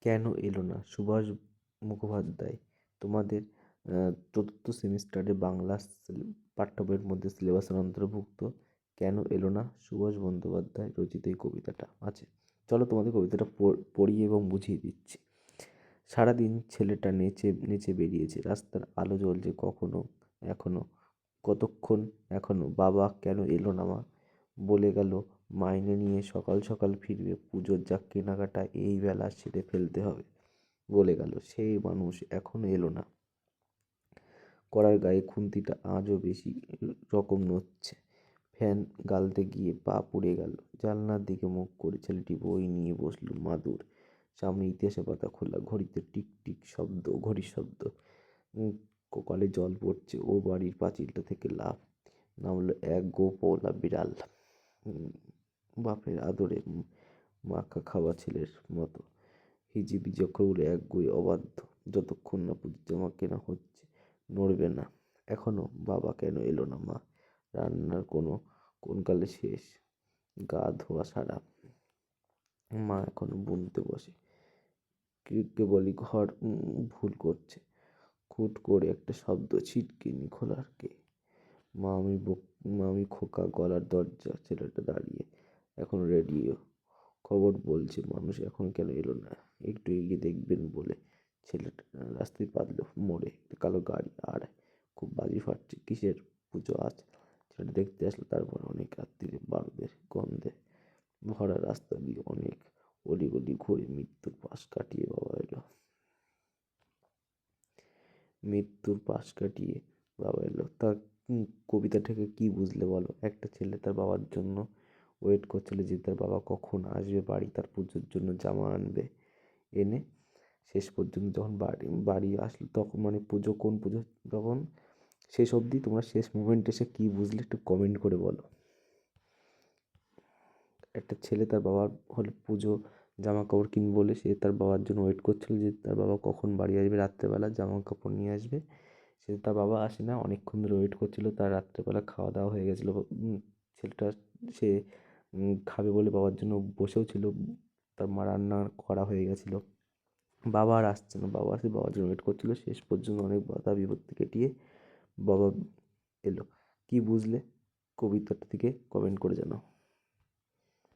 কেন এলো না? সুভাষ মুখোপাধ্যায়। তোমাদের চতুর্থ সেমিস্টারে বাংলা পাঠ্য বইয়ের মধ্যে সিলেবাসের অন্তর্ভুক্ত। কেন এলো না? সুভাষ বন্দ্যোপাধ্যায় রচিত এই কবিতাটা আছে। চলো তোমাদের কবিতাটা পড়িয়ে এবং বুঝিয়ে দিচ্ছি। সারাদিন ছেলেটা নেচে নেচে বেরিয়েছে, রাস্তার আলো জ্বলছে কখনো এখনো, কতক্ষণ এখনো। বাবা কেন এলো না মা? বলে গেল মাইনে নিয়ে সকাল সকাল ফিরবে, পুজোর যা কেনাকাটা এই বেলা সেরে ফেলতে হবে। বলে গেল সেই মানুষ এখনো এলো না। কড়ার গায়ে খুন্তিটা আজও বেশি রকম নড়ছে। ফ্যান গালতে গিয়ে পা পুড়ে গেল। জানলার দিকে মুখ করে ছেলেটি বই নিয়ে বসলো মাদুর সামনে, ইতিহাসের পাতা খোলা, ঘড়িতে টিক টিক শব্দ, ঘড়ির শব্দ। কপালে জল পড়ছে। ও বাড়ির পাঁচিলটা থেকে লাফ নামলো এক গোপওয়ালা বিড়াল। বাপের আদরে মাখা খাওয়া ছেলের মতো হিজিবিজি চক্রগুলো এক গুয়ে অবাধ্য। যতক্ষণ না পুজোর জামা কেনা হচ্ছে নড়বে না। এখনো বাবা কেন এলো না মা? রান্নার কোন কালে শেষ, গা ধোয়া সারা। মা এখনো বুনতে বসে। কে বলি ঘর ভুল করছে। খুট করে একটা শব্দ, ছিটকিনি খোলার কে? মামি খোকা গলার দরজা, ছেলেটা দাঁড়িয়ে। এখন রেডিও খবর বলছে মানুষ এখন কেন এলো না, একটু এগিয়ে দেখবেন বলে। ছেলেটা রাস্তায় পাতলো মোড়ে একটা কালো গাড়ি, আর খুব বাজি ফাটছে। কিসের পুজো আজ? ছেলেটা দেখতে আসলো। তারপর অনেক রাত্রিরে বারুদের গন্ধে ভরা রাস্তা দিয়ে অনেক অলিগলি ঘুরে মৃত্যুর পাশ কাটিয়ে বাবা এলো। মৃত্যুর পাশ কাটিয়ে বাবা এলো। তা কবিতা থেকে কি বুঝলে বলো? একটা ছেলে তার বাবার জন্য ওয়েট করছিল যে তার বাবা কখন আসবে বাড়ি, তার পুজোর জন্য জামা আনবে এনে। শেষ পর্যন্ত যখন বাড়ি আসলো তখন মানে পুজো, কোন পুজো, তখন শেষ অবধি তোমরা শেষ মুমেন্টে এসে কী বুঝলে একটু কমেন্ট করে বলো। একটা ছেলে তার বাবার হলে পুজো জামা কাপড় কিনবে বলে সে তার বাবার জন্য ওয়েট করছিল যে তার বাবা কখন বাড়ি আসবে, রাত্রেবেলা জামা কাপড় নিয়ে আসবে। সে তার বাবা আসে না, অনেকক্ষণ ধরে ওয়েট করছিল। তার রাত্রেবেলা খাওয়া দাওয়া হয়ে গেছিলো। ছেলেটা সে খাবে বলে বাবার জন্য বসেও ছিল। তার মা রান্না করা হয়ে গেছিলো। বাবা আর আসছে না, বাবা আসে বাবার জন্য ওয়েট করছিল। শেষ পর্যন্ত অনেক বাধা বিপত্তি কাটিয়ে বাবা এলো। কি বুঝলে কবিতাটা থেকে কমেন্ট করে জানাও।